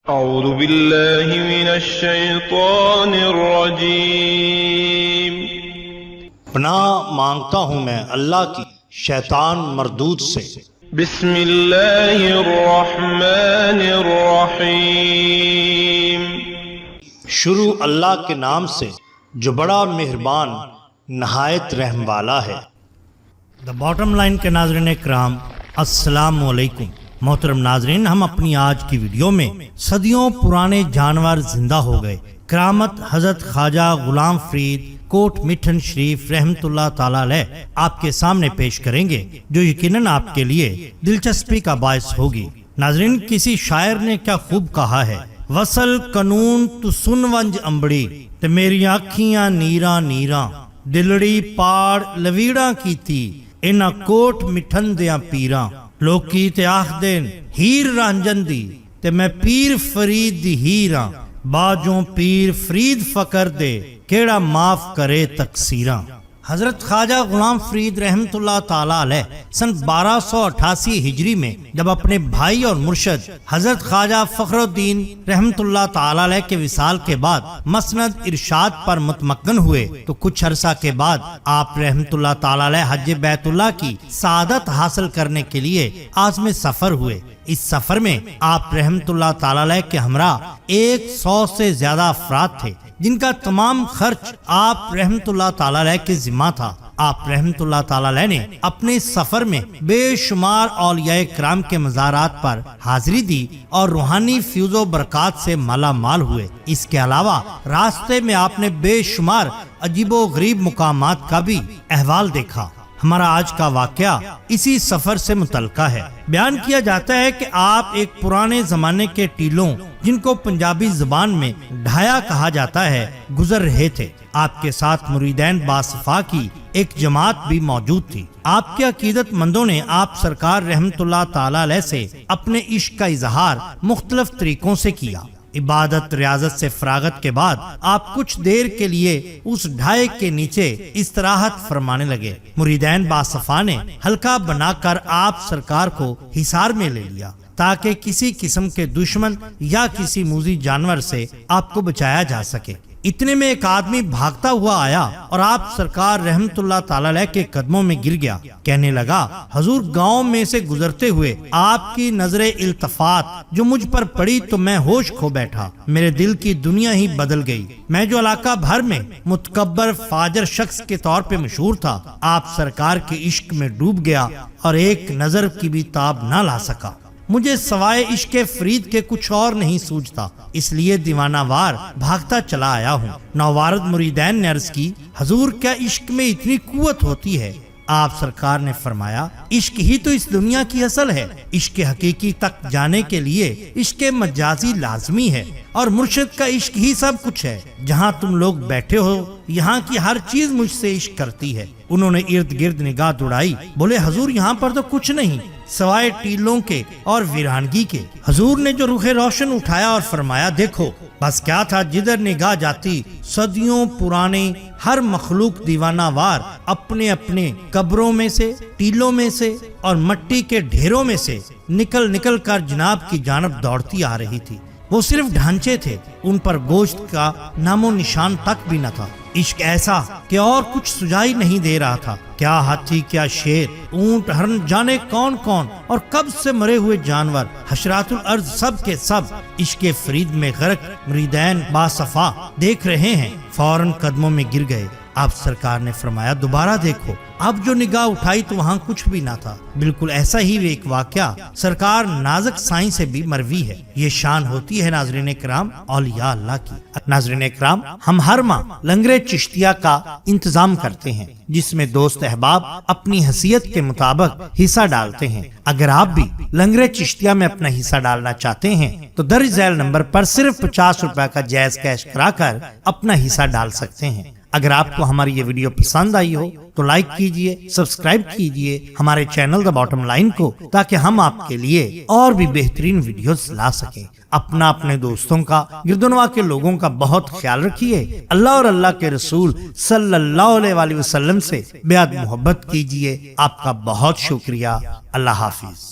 اعوذ باللہ من الشیطان الرجیم۔ پناہ مانگتا ہوں میں اللہ کی شیطان مردود سے۔ بسم اللہ الرحمن الرحیم۔ شروع اللہ کے نام سے جو بڑا مہربان نہایت رحم والا ہے۔ دا باٹم لائن کے ناظرین اکرام، السلام علیکم۔ محترم ناظرین، ہم اپنی آج کی ویڈیو میں صدیوں پرانے جانور زندہ ہو گئے کرامت حضرت خواجہ غلام فرید کوٹ مٹھن شریف رحمت اللہ تعالی علیہ آپ کے سامنے پیش کریں گے، جو یقیناً آپ کے لیے دلچسپی کا باعث ہوگی۔ ناظرین، کسی شاعر نے کیا خوب کہا ہے، وصل قانون تو سن ونج امبڑی تے میری آنکھیاں نیراں نیراں، دلڑی پاڑ لویڑاں کیتی انہاں کوٹ مٹھن دیاں پیراں، لوکی تے آخ دین ہیر رانجن دی تے میں پیر فرید دی ہیراں، باجوں پیر فرید فقر دے کیڑا معاف کرے تقصیراں۔ حضرت خواجہ غلام فرید رحمت اللہ تعالی علیہ سن 1288 ہجری میں جب اپنے بھائی اور مرشد حضرت خواجہ فخر الدین رحمت اللہ تعالی علیہ کے وصال کے بعد مسند ارشاد پر متمکن ہوئے تو کچھ عرصہ کے بعد آپ رحمت اللہ تعالی علیہ حج بیت اللہ کی سعادت حاصل کرنے کے لیے عازم سفر ہوئے۔ اس سفر میں آپ رحمت اللہ تعالی علیہ کے ہمراہ 100 سے زیادہ افراد تھے، جن کا تمام خرچ آپ رحمت اللہ تعالی علیہ کے ذمہ تھا۔ آپ رحمت اللہ تعالی علیہ نے اپنے سفر میں بے شمار اولیاء کرام کے مزارات پر حاضری دی اور روحانی فیض و برکات سے مالا مال ہوئے۔ اس کے علاوہ راستے میں آپ نے بے شمار عجیب و غریب مقامات کا بھی احوال دیکھا۔ ہمارا آج کا واقعہ اسی سفر سے متعلقہ ہے۔ بیان کیا جاتا ہے کہ آپ ایک پرانے زمانے کے ٹیلوں، جن کو پنجابی زبان میں ڈھایا کہا جاتا ہے، گزر رہے تھے۔ آپ کے ساتھ مریدین باصفا کی ایک جماعت بھی موجود تھی۔ آپ کے عقیدت مندوں نے آپ سرکار رحمت اللہ تعالی علیہ سے اپنے عشق کا اظہار مختلف طریقوں سے کیا۔ عبادت ریاضت سے فراغت کے بعد آپ کچھ دیر کے لیے اس ڈھائے کے نیچے استراحت فرمانے لگے۔ مریدین باصفا نے حلقہ بنا کر آپ سرکار کو حصار میں لے لیا تاکہ کسی قسم کے دشمن یا کسی موذی جانور سے آپ کو بچایا جا سکے۔ اتنے میں ایک آدمی بھاگتا ہوا آیا اور آپ سرکار رحمت اللہ تعالی علیہ کے قدموں میں گر گیا۔ کہنے لگا، حضور، گاؤں میں سے گزرتے ہوئے آپ کی نظر التفات جو مجھ پر پڑی تو میں ہوش کھو بیٹھا، میرے دل کی دنیا ہی بدل گئی۔ میں جو علاقہ بھر میں متکبر فاجر شخص کے طور پہ مشہور تھا، آپ سرکار کے عشق میں ڈوب گیا اور ایک نظر کی بھی تاب نہ لا سکا۔ مجھے سوائے عشق فرید کے کچھ اور نہیں سوجتا، اس لیے دیوانہ وار بھاگتا چلا آیا ہوں۔ نووارد مریدین نے عرض کی، حضور، کیا عشق میں اتنی قوت ہوتی ہے؟ آپ سرکار نے فرمایا، عشق ہی تو اس دنیا کی اصل ہے۔ عشق حقیقی تک جانے کے لیے عشق مجازی لازمی ہے، اور مرشد کا عشق ہی سب کچھ ہے۔ جہاں تم لوگ بیٹھے ہو یہاں کی ہر چیز مجھ سے عشق کرتی ہے۔ انہوں نے ارد گرد نگاہ دوڑائی، بولے، حضور، یہاں پر تو کچھ نہیں سوائے ٹیلوں کے اور ویرانگی کے۔ حضور نے جو رخ روشن اٹھایا اور فرمایا، دیکھو، بس کیا تھا، جدھر نگاہ جاتی صدیوں پرانے ہر مخلوق دیوانہ وار اپنے اپنے قبروں میں سے، ٹیلوں میں سے اور مٹی کے ڈھیروں میں سے نکل نکل کر جناب کی جانب دوڑتی آ رہی تھی۔ وہ صرف ڈھانچے تھے، ان پر گوشت کا نام و نشان تک بھی نہ تھا۔ عشق ایسا کہ اور کچھ سجائی نہیں دے رہا تھا۔ کیا ہاتھی، کیا شیر، اونٹ، ہرن، جانے کون کون اور کب سے مرے ہوئے جانور، حشرات الارض سب کے سب عشق فرید میں غرق مریدین باصفا دیکھ رہے ہیں۔ فوراً قدموں میں گر گئے۔ آپ سرکار نے فرمایا، دوبارہ دیکھو۔ اب جو نگاہ اٹھائی تو وہاں کچھ بھی نہ تھا۔ بالکل ایسا ہی ایک واقعہ سرکار نازک سائیں سے بھی مروی ہے۔ یہ شان ہوتی ہے ناظرین کرام اولیاء اللہ کی۔ ناظرین کرام، ہم ہر ماہ لنگر چشتیہ کا انتظام کرتے ہیں، جس میں دوست احباب اپنی حیثیت کے مطابق حصہ ڈالتے ہیں۔ اگر آپ بھی لنگر چشتیہ میں اپنا حصہ ڈالنا چاہتے ہیں تو درج ذیل نمبر پر صرف 50 روپے کا جائز کیش کرا کر اپنا حصہ ڈال سکتے ہیں۔ اگر آپ کو ہماری یہ ویڈیو پسند آئی ہو تو لائک کیجئے، سبسکرائب کیجئے ہمارے چینل دا باٹم لائن کو، تاکہ ہم آپ کے لیے اور بھی بہترین ویڈیوز لا سکیں۔ اپنا، اپنے دوستوں کا، گردنوا کے لوگوں کا بہت خیال رکھیے۔ اللہ اور اللہ کے رسول صلی اللہ علیہ وسلم سے بیعت محبت کیجئے۔ آپ کا بہت شکریہ۔ اللہ حافظ۔